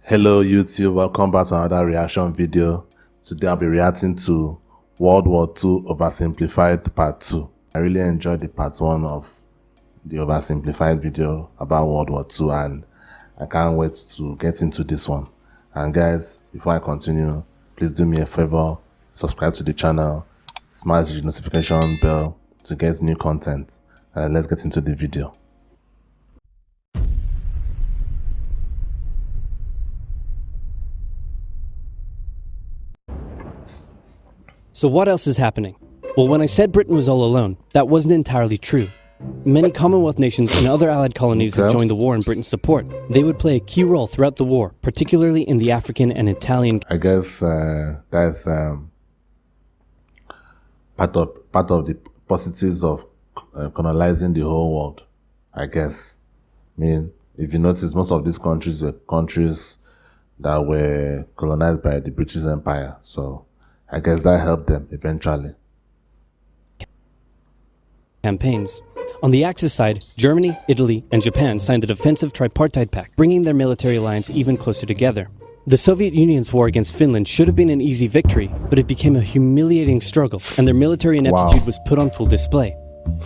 Hello YouTube, welcome back to another reaction video. Today I'll be reacting to World War II Oversimplified Part 2. I really enjoyed the Part 1 of the Oversimplified video about World War II and I can't wait to get into this one. And guys, before I continue, please do me a favor, subscribe to the channel, smash the notification bell to get new content. And let's get into the video. So what else is happening? Well, when I said Britain was all alone, that wasn't entirely true. Many Commonwealth nations and other allied colonies had joined the war in Britain's support. They would play a key role throughout the war, particularly in the African and Italian. I guess that's part of the positives of colonizing the whole world. I guess. I mean, if you notice, most of these countries were countries that were colonized by the British Empire. So I guess that helped them eventually. Campaigns. On the Axis side, Germany, Italy, and Japan signed the defensive tripartite pact, bringing their military alliance even closer together. The Soviet Union's war against Finland should have been an easy victory, but it became a humiliating struggle, and their military ineptitude was put on full display.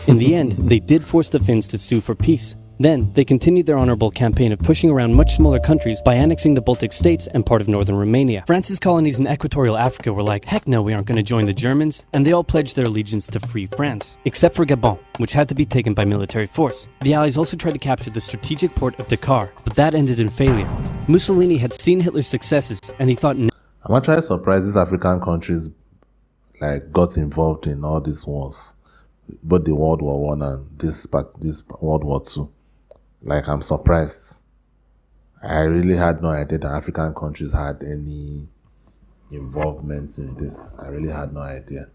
In the end, they did force the Finns to sue for peace. Then, they continued their honorable campaign of pushing around much smaller countries by annexing the Baltic states and part of northern Romania. France's colonies in equatorial Africa were like, heck no, we aren't going to join the Germans, and they all pledged their allegiance to free France, except for Gabon, which had to be taken by military force. The Allies also tried to capture the strategic port of Dakar, but that ended in failure. Mussolini had seen Hitler's successes, and he thought, I'm actually surprised these African countries got involved in all these wars, both the World War I and this World War II. I'm surprised. I really had no idea that African countries had any involvement in this. I really had no idea.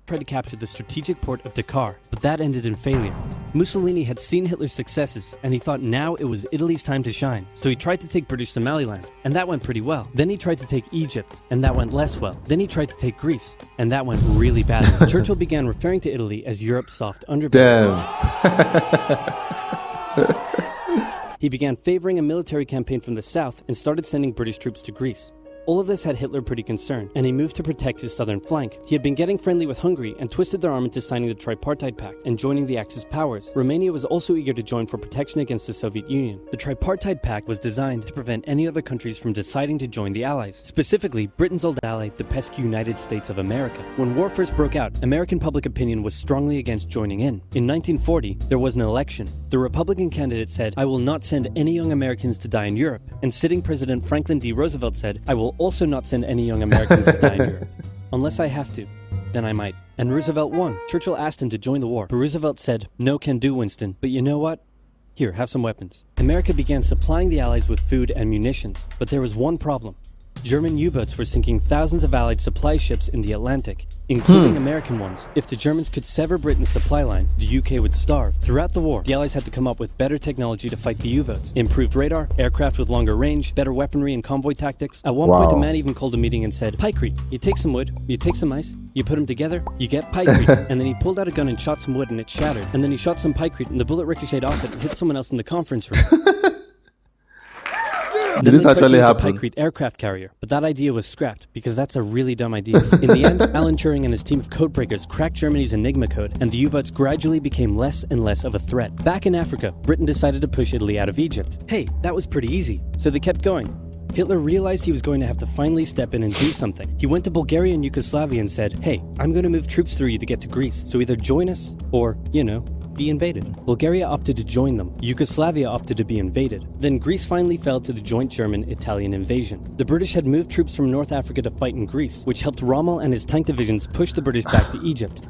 tried to capture the strategic port of Dakar, but that ended in failure. Mussolini had seen Hitler's successes, and he thought now it was Italy's time to shine. So he tried to take British Somaliland, and that went pretty well. Then he tried to take Egypt, and that went less well. Then he tried to take Greece, and that went really badly. Churchill began referring to Italy as Europe's soft underbelly. Damn. He began favoring a military campaign from the south and started sending British troops to Greece. All of this had Hitler pretty concerned, and he moved to protect his southern flank. He had been getting friendly with Hungary and twisted their arm into signing the Tripartite Pact and joining the Axis powers. Romania was also eager to join for protection against the Soviet Union. The Tripartite Pact was designed to prevent any other countries from deciding to join the Allies, specifically Britain's old ally, the pesky United States of America. When war first broke out, American public opinion was strongly against joining in. In 1940, there was an election. The Republican candidate said, "I will not send any young Americans to die in Europe," and sitting President Franklin D. Roosevelt said, "I will also not send any young Americans to die in Europe. Unless I have to, then I might." And Roosevelt won. Churchill asked him to join the war, but Roosevelt said, "No can do, Winston, but you know what? Here, have some weapons." America began supplying the Allies with food and munitions, but there was one problem. German U-boats were sinking thousands of Allied supply ships in the Atlantic, including American ones. If the Germans could sever Britain's supply line, the UK would starve. Throughout the war, the Allies had to come up with better technology to fight the U-boats. Improved radar, aircraft with longer range, better weaponry and convoy tactics. At one point, a man even called a meeting and said, "Pykrete, you take some wood, you take some ice, you put them together, you get pykrete." And then he pulled out a gun and shot some wood and it shattered. And then he shot some pykrete and the bullet ricocheted off it and hit someone else in the conference room. Did this actually happen? Pykrete aircraft carrier, but that idea was scrapped because that's a really dumb idea. In the end, Alan Turing and his team of codebreakers cracked Germany's Enigma code, and the U-boats gradually became less and less of a threat. Back in Africa, Britain decided to push Italy out of Egypt. Hey, that was pretty easy, so they kept going. Hitler realized he was going to have to finally step in and do something. He went to Bulgaria and Yugoslavia and said, "Hey, I'm going to move troops through you to get to Greece, so either join us or, be invaded." Bulgaria opted to join them. Yugoslavia opted to be invaded. Then Greece finally fell to the joint German-Italian invasion. The British had moved troops from North Africa to fight in Greece, which helped Rommel and his tank divisions push the British back to Egypt.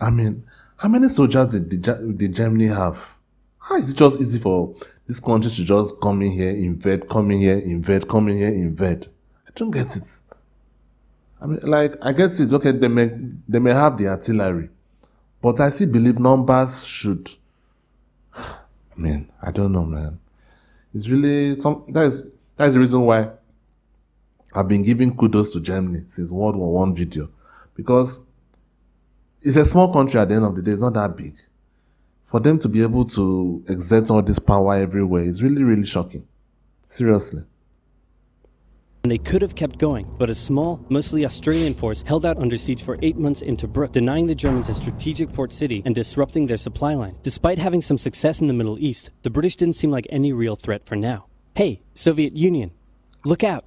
And how many soldiers did Germany have? How is it just easy for these countries to just come in here, invade, come in here, invade, come in here, invade? I don't get it. I get it. Okay, they may have the artillery, but I still believe numbers should. I don't know, man. It's really that's the reason why I've been giving kudos to Germany since World War I video, because it's a small country at the end of the day. It's not that big. for them to be able to exert all this power everywhere is really, really shocking. Seriously. And they could have kept going, but a small, mostly Australian force held out under siege for 8 months in Tobruk, denying the Germans a strategic port city and disrupting their supply line. Despite having some success in the Middle East, the British didn't seem like any real threat for now. Hey, Soviet Union, look out!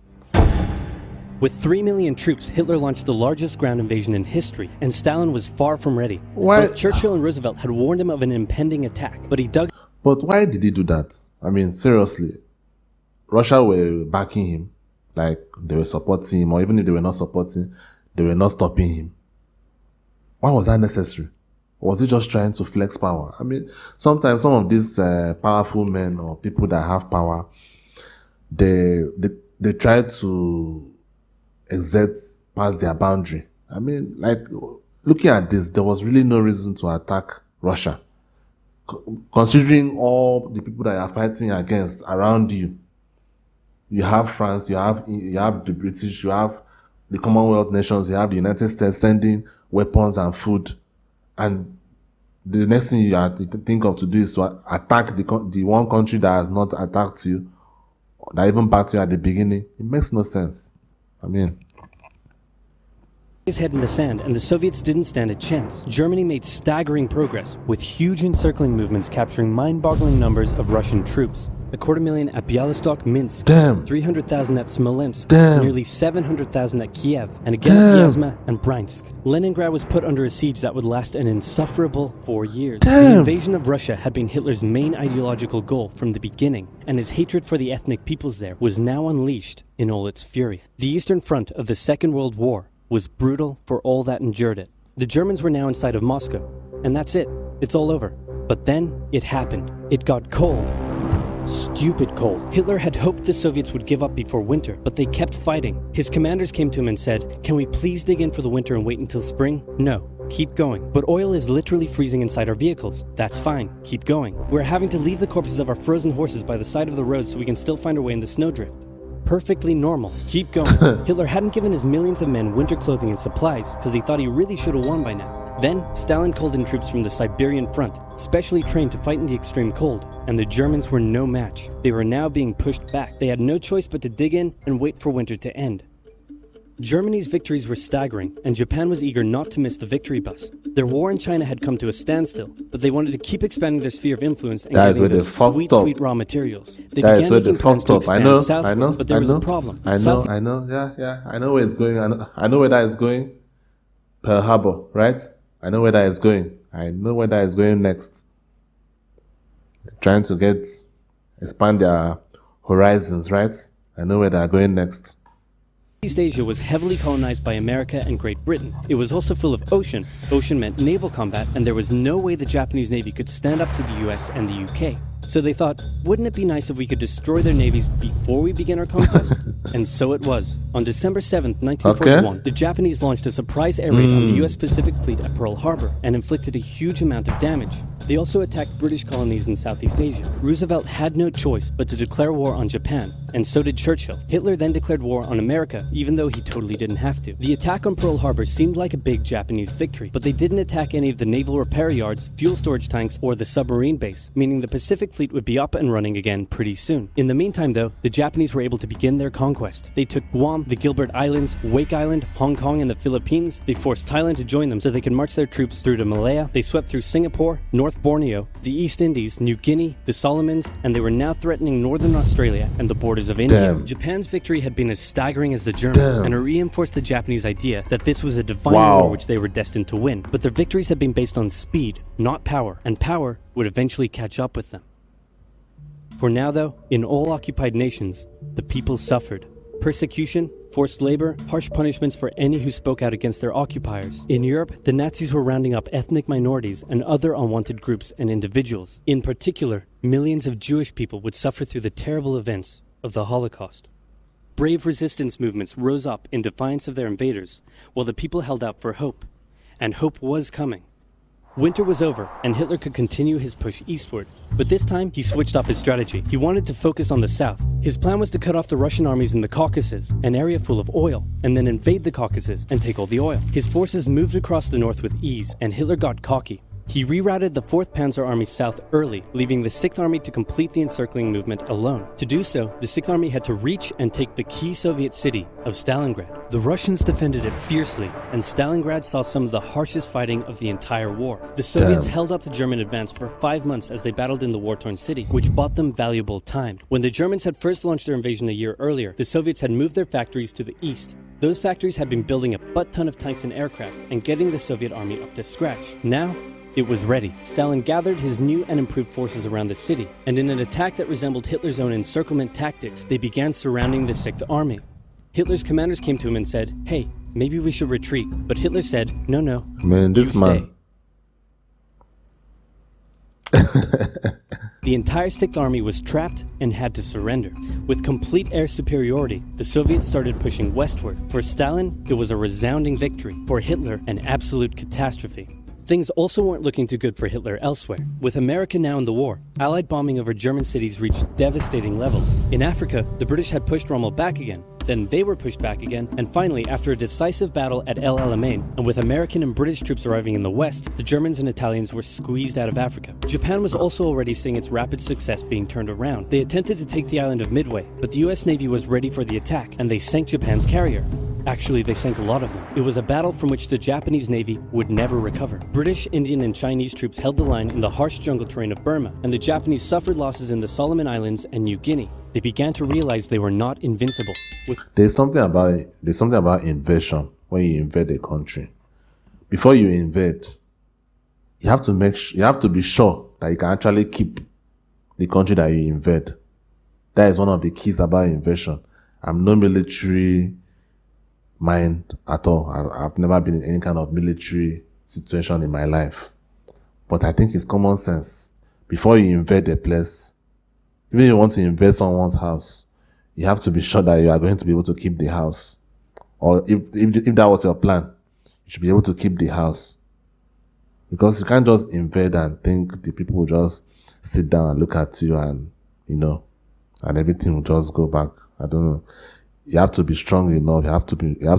With 3 million troops, Hitler launched the largest ground invasion in history, and Stalin was far from ready. Why? Both Churchill and Roosevelt had warned him of an impending attack, but he dug. But why did he do that? I mean, seriously. Russia were backing him, like they were supporting him, or even if they were not supporting, they were not stopping him. Why was that necessary? Was he just trying to flex power? I mean, sometimes some of these powerful men or people that have power, they try to exert past their boundary. I mean, like, looking at this, there was really no reason to attack Russia. Considering all the people that you are fighting against around you, you have France, you have the British, you have the Commonwealth nations, you have the United States sending weapons and food, and the next thing you have to think of to do is to attack the one country that has not attacked you, that even backed you at the beginning. It makes no sense. I mean, his head in the sand, and the Soviets didn't stand a chance. Germany made staggering progress, with huge encircling movements capturing mind-boggling numbers of Russian troops. 250,000 at Bialystok, Minsk, damn. 300,000 at Smolensk, Damn. nearly 700,000 at Kiev, and again at Vyazma and Bryansk. Leningrad was put under a siege that would last an insufferable 4 years. Damn. The invasion of Russia had been Hitler's main ideological goal from the beginning, and his hatred for the ethnic peoples there was now unleashed in all its fury. The Eastern Front of the Second World War was brutal for all that endured it. The Germans were now inside of Moscow, and that's it. It's all over. But then it happened. It got cold. Stupid cold. Hitler had hoped the Soviets would give up before winter, but they kept fighting. His commanders came to him and said, "Can we please dig in for the winter and wait until spring?" "No, keep going." "But oil is literally freezing inside our vehicles." "That's fine, keep going." "We're having to leave the corpses of our frozen horses by the side of the road so we can still find our way in the snowdrift." Perfectly normal. Keep going. Hitler hadn't given his millions of men winter clothing and supplies because he thought he really should have won by now. Then, Stalin called in troops from the Siberian front, specially trained to fight in the extreme cold, and the Germans were no match. They were now being pushed back. They had no choice but to dig in and wait for winter to end. Germany's victories were staggering, and Japan was eager not to miss the victory bus. Their war in China had come to a standstill, but they wanted to keep expanding their sphere of influence and getting those sweet raw materials. They began making plans to expand southward, but there was a problem. I know, yeah, I know where it's going. I know where that is going. Pearl Harbor, right? I know where that is going. I know where that is going next. They're trying to expand their horizons, right? I know where they're going next. East Asia was heavily colonized by America and Great Britain. It was also full of ocean. Ocean meant naval combat, and there was no way the Japanese Navy could stand up to the US and the UK. So they thought, wouldn't it be nice if we could destroy their navies before we begin our conquest? And so it was. On December 7th, 1941, the Japanese launched a surprise air raid on the US Pacific Fleet at Pearl Harbor and inflicted a huge amount of damage. They also attacked British colonies in Southeast Asia. Roosevelt had no choice but to declare war on Japan, and so did Churchill. Hitler then declared war on America, even though he totally didn't have to. The attack on Pearl Harbor seemed like a big Japanese victory, but they didn't attack any of the naval repair yards, fuel storage tanks, or the submarine base, meaning the Pacific Fleet would be up and running again pretty soon. In the meantime, though, the Japanese were able to begin their conquest. They took Guam, the Gilbert Islands, Wake Island, Hong Kong, and the Philippines. They forced Thailand to join them so they could march their troops through to Malaya. They swept through Singapore, North Borneo, the East Indies, New Guinea, the Solomons, and they were now threatening northern Australia and the borders of India. Japan's victory had been as staggering as the Germans, and it reinforced the Japanese idea that this was a divine war which they were destined to win. But their victories had been based on speed, not power, and power would eventually catch up with them. For now, though, in all occupied nations, the people suffered. Persecution, forced labor, harsh punishments for any who spoke out against their occupiers. In Europe, the Nazis were rounding up ethnic minorities and other unwanted groups and individuals. In particular, millions of Jewish people would suffer through the terrible events of the Holocaust. Brave resistance movements rose up in defiance of their invaders, while the people held out for hope. And hope was coming. Winter was over, and Hitler could continue his push eastward. But this time, he switched up his strategy. He wanted to focus on the south. His plan was to cut off the Russian armies in the Caucasus, an area full of oil, and then invade the Caucasus and take all the oil. His forces moved across the north with ease, and Hitler got cocky. He rerouted the 4th Panzer Army south early, leaving the 6th Army to complete the encircling movement alone. To do so, the 6th Army had to reach and take the key Soviet city of Stalingrad. The Russians defended it fiercely, and Stalingrad saw some of the harshest fighting of the entire war. The Soviets held up the German advance for 5 months as they battled in the war-torn city, which bought them valuable time. When the Germans had first launched their invasion a year earlier, the Soviets had moved their factories to the east. Those factories had been building a butt-ton of tanks and aircraft and getting the Soviet army up to scratch. Now, it was ready. Stalin gathered his new and improved forces around the city, and in an attack that resembled Hitler's own encirclement tactics, they began surrounding the 6th Army. Hitler's commanders came to him and said, "Hey, maybe we should retreat." But Hitler said, "No, Man, this you man. stay." The entire 6th Army was trapped and had to surrender. With complete air superiority, the Soviets started pushing westward. For Stalin, it was a resounding victory. For Hitler, an absolute catastrophe. Things also weren't looking too good for Hitler elsewhere. With America now in the war, Allied bombing over German cities reached devastating levels. In Africa, the British had pushed Rommel back again. Then they were pushed back again, and finally, after a decisive battle at El Alamein, and with American and British troops arriving in the west, the Germans and Italians were squeezed out of Africa. Japan was also already seeing its rapid success being turned around. They attempted to take the island of Midway, but the US Navy was ready for the attack, and they sank Japan's carrier. Actually, they sank a lot of them. It was a battle from which the Japanese Navy would never recover. British, Indian, and Chinese troops held the line in the harsh jungle terrain of Burma, and the Japanese suffered losses in the Solomon Islands and New Guinea. They began to realize they were not invincible. There's something about invasion when you invade a country. Before you invade, you have to be sure that you can actually keep the country that you invade. That is one of the keys about invasion. I'm no military mind at all. I've never been in any kind of military situation in my life. But I think it's common sense. Before you invade a place, even if you want to invade someone's house, you have to be sure that you are going to be able to keep the house. Or if that was your plan, you should be able to keep the house. Because you can't just invade and think the people will just sit down and look at you and, and everything will just go back. I don't know. You have to be strong enough. You have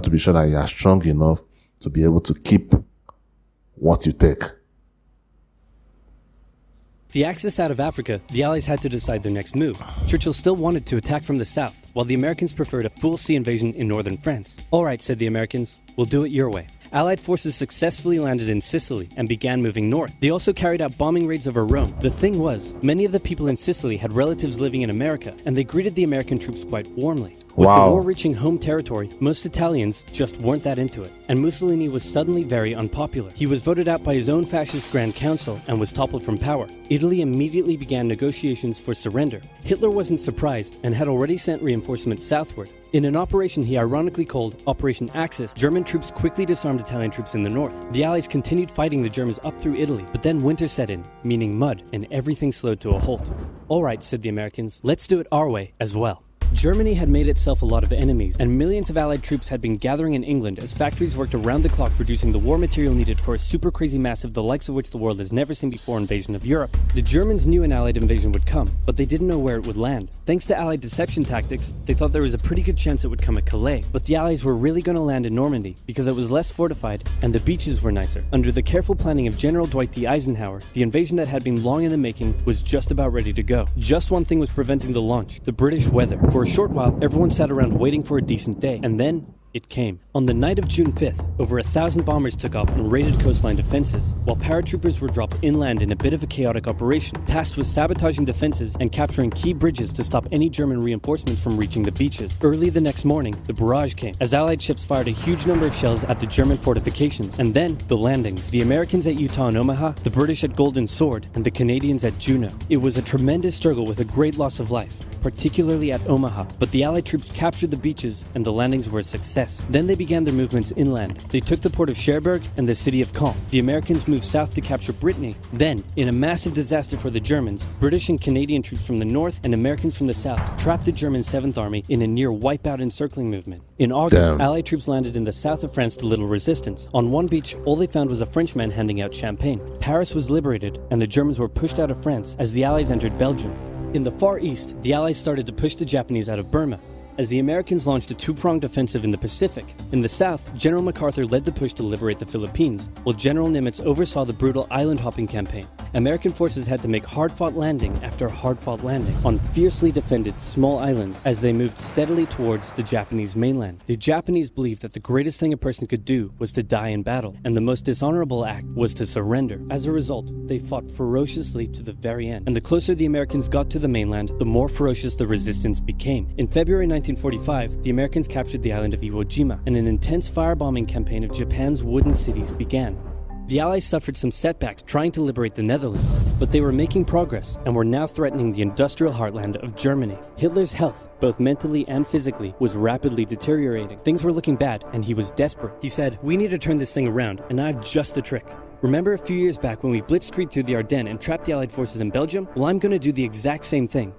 to be sure that you are strong enough to be able to keep what you take. The Axis out of Africa, the Allies had to decide their next move. Churchill still wanted to attack from the south, while the Americans preferred a full sea invasion in northern France. "All right," said the Americans, "we'll do it your way." Allied forces successfully landed in Sicily and began moving north. They also carried out bombing raids over Rome. The thing was, many of the people in Sicily had relatives living in America, and they greeted the American troops quite warmly. With the war reaching home territory, most Italians just weren't that into it, and Mussolini was suddenly very unpopular. He was voted out by his own fascist Grand Council and was toppled from power. Italy immediately began negotiations for surrender. Hitler wasn't surprised and had already sent reinforcements southward. In an operation he ironically called Operation Axis, German troops quickly disarmed Italian troops in the north. The Allies continued fighting the Germans up through Italy, but then winter set in, meaning mud, and everything slowed to a halt. "All right," said the Americans, "let's do it our way as well." Germany had made itself a lot of enemies, and millions of Allied troops had been gathering in England as factories worked around the clock producing the war material needed for a super crazy massive the likes of which the world has never seen before invasion of Europe. The Germans knew an Allied invasion would come, but they didn't know where it would land. Thanks to Allied deception tactics, they thought there was a pretty good chance it would come at Calais, but the Allies were really going to land in Normandy because it was less fortified and the beaches were nicer. Under the careful planning of General Dwight D. Eisenhower, the invasion that had been long in the making was just about ready to go. Just one thing was preventing the launch: the British weather. For a short while, everyone sat around waiting for a decent day, and then it came. On the night of June 5th, over 1,000 bombers took off and raided coastline defenses, while paratroopers were dropped inland in a bit of a chaotic operation, tasked with sabotaging defenses and capturing key bridges to stop any German reinforcements from reaching the beaches. Early the next morning, the barrage came, as Allied ships fired a huge number of shells at the German fortifications, and then the landings. The Americans at Utah and Omaha, the British at Golden Sword, and the Canadians at Juneau. It was a tremendous struggle with a great loss of life, particularly at Omaha, but the Allied troops captured the beaches and the landings were a success. Then they began their movements inland. They took the port of Cherbourg and the city of Caen. The Americans moved south to capture Brittany. Then, in a massive disaster for the Germans, British and Canadian troops from the north and Americans from the south trapped the German 7th Army in a near wipeout encircling movement. In August, Allied troops landed in the south of France to little resistance. On one beach, all they found was a Frenchman handing out champagne. Paris was liberated, and the Germans were pushed out of France as the Allies entered Belgium. In the Far East, the Allies started to push the Japanese out of Burma, as the Americans launched a two-pronged offensive in the Pacific. In the south, General MacArthur led the push to liberate the Philippines, while General Nimitz oversaw the brutal island-hopping campaign. American forces had to make hard-fought landing after hard-fought landing on fiercely defended small islands as they moved steadily towards the Japanese mainland. The Japanese believed that the greatest thing a person could do was to die in battle, and the most dishonorable act was to surrender. As a result, they fought ferociously to the very end, and the closer the Americans got to the mainland, the more ferocious the resistance became. In February 1945, the Americans captured the island of Iwo Jima, and an intense firebombing campaign of Japan's wooden cities began. The Allies suffered some setbacks trying to liberate the Netherlands, but they were making progress and were now threatening the industrial heartland of Germany. Hitler's health, both mentally and physically, was rapidly deteriorating. Things were looking bad, and he was desperate. He said, "We need to turn this thing around, and I have just the trick. Remember a few years back when we blitzkrieged through the Ardennes and trapped the Allied forces in Belgium? Well, I'm going to do the exact same thing.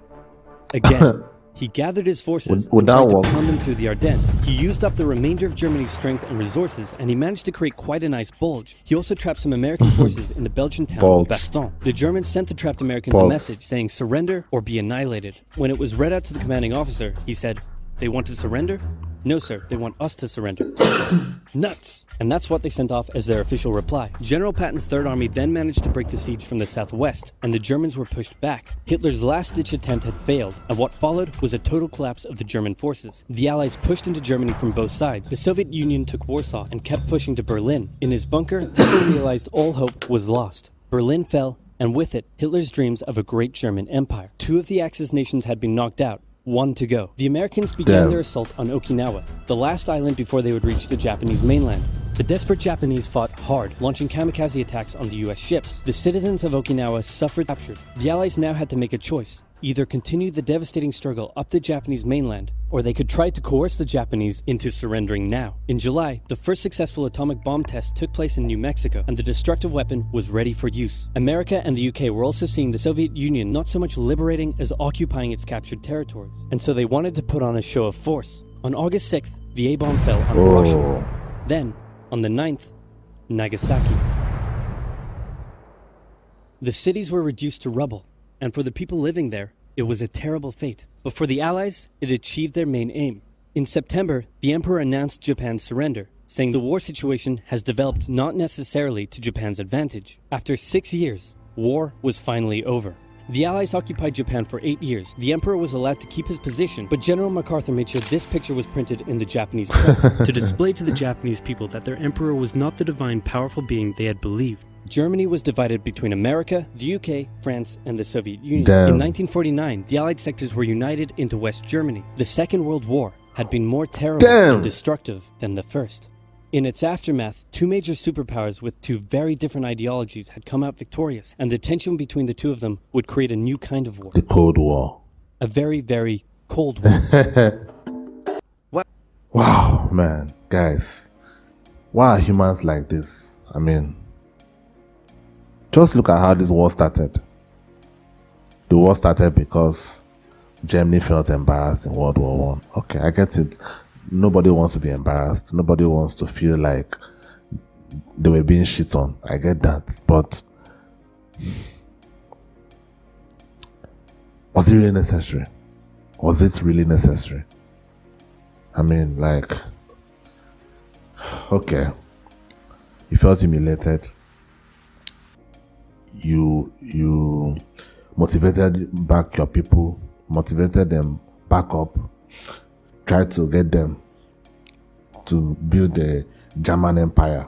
Again." He gathered his forces and tried to pound them through the Ardennes. He used up the remainder of Germany's strength and resources, and he managed to create quite a nice bulge. He also trapped some American forces in the Belgian town of Bastogne. The Germans sent the trapped Americans a message saying surrender or be annihilated. When it was read out to the commanding officer, he said, "They want to surrender? No, sir, they want us to surrender." Nuts! And that's what they sent off as their official reply. General Patton's Third Army then managed to break the siege from the southwest, and the Germans were pushed back. Hitler's last-ditch attempt had failed, and what followed was a total collapse of the German forces. The Allies pushed into Germany from both sides. The Soviet Union took Warsaw and kept pushing to Berlin. In his bunker, Hitler realized all hope was lost. Berlin fell, and with it, Hitler's dreams of a great German empire. Two of the Axis nations had been knocked out. One to go. The Americans began their assault on Okinawa, the last island before they would reach the Japanese mainland. The desperate Japanese fought hard, launching kamikaze attacks on the US ships. The citizens of Okinawa suffered capture. The Allies now had to make a choice. Either continue the devastating struggle up the Japanese mainland, or they could try to coerce the Japanese into surrendering now. In July, the first successful atomic bomb test took place in New Mexico, and the destructive weapon was ready for use. America and the UK were also seeing the Soviet Union not so much liberating as occupying its captured territories, and so they wanted to put on a show of force. On August 6th, the A-bomb fell on Hiroshima. Then, on the 9th, Nagasaki. The cities were reduced to rubble, and for the people living there, it was a terrible fate. But for the Allies, it achieved their main aim. In September, the Emperor announced Japan's surrender, saying the war situation has developed not necessarily to Japan's advantage. After 6 years, war was finally over. The Allies occupied Japan for 8 years. The Emperor was allowed to keep his position, but General MacArthur made sure this picture was printed in the Japanese press to display to the Japanese people that their Emperor was not the divine, powerful being they had believed. Germany was divided between America, the UK, France, and the Soviet Union. In 1949, the Allied sectors were united into West Germany. The Second World War had been more terrible and destructive than the first. In its aftermath, two major superpowers with two very different ideologies had come out victorious, and the tension between the two of them would create a new kind of war. The Cold War. A very, very cold war. What? Wow, man. Guys, why are humans like this? I mean, just look at how this war started. The war started because Germany felt embarrassed in World War One. Okay, I get it. Nobody wants to be embarrassed. Nobody wants to feel like they were being shit on. I get that. But was it really necessary? Was it really necessary? I mean, like, okay, you felt humiliated. You motivated back your people, motivated them back up, tried to get them to build a German empire.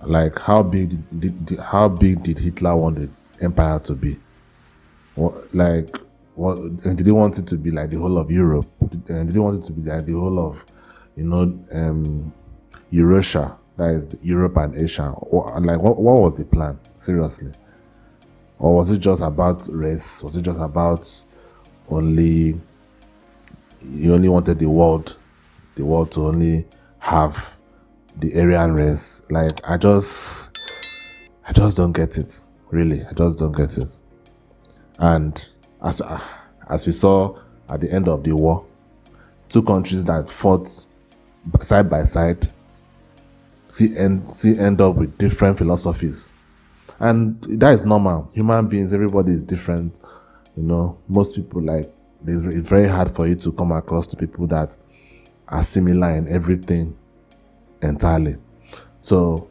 Like, how big did Hitler want the empire to be? Did he want it to be like the whole of Europe? Did he want it to be like the whole of, Eurasia? That is Europe and Asia. What was the plan? Seriously. Or was it just about race? Was it just about he only wanted the world to only have the Aryan race? Like, I just don't get it. Really, I just don't get it. And as we saw at the end of the war, two countries that fought side by side end up with different philosophies, and that is normal. Human beings, everybody is different. Most people, like, it's very hard for you to come across to people that are similar in everything entirely. So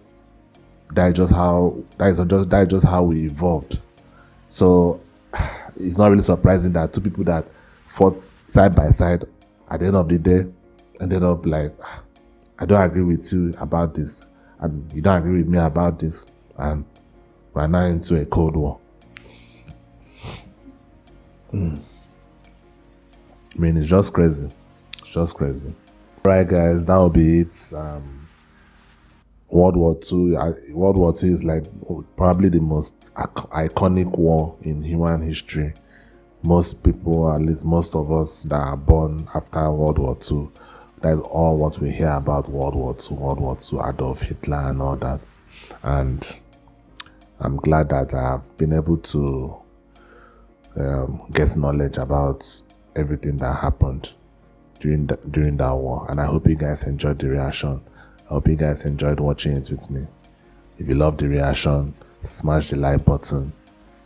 that is just how we evolved. So it's not really surprising that two people that fought side by side at the end of the day ended up like, I don't agree with you about this, and you don't agree with me about this, and we're now into a cold war. I mean, it's just crazy. It's just crazy. Alright, guys, that will be it. World War II. World War II is like probably the most iconic war in human history. Most people, at least most of us that are born after World War II, that is all what we hear about World War II. World War II, Adolf Hitler and all that. And I'm glad that I've been able to get knowledge about everything that happened during that war. And I hope you guys enjoyed the reaction. I hope you guys enjoyed watching it with me. If you love the reaction, smash the like button,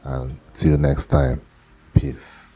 and till next time, peace.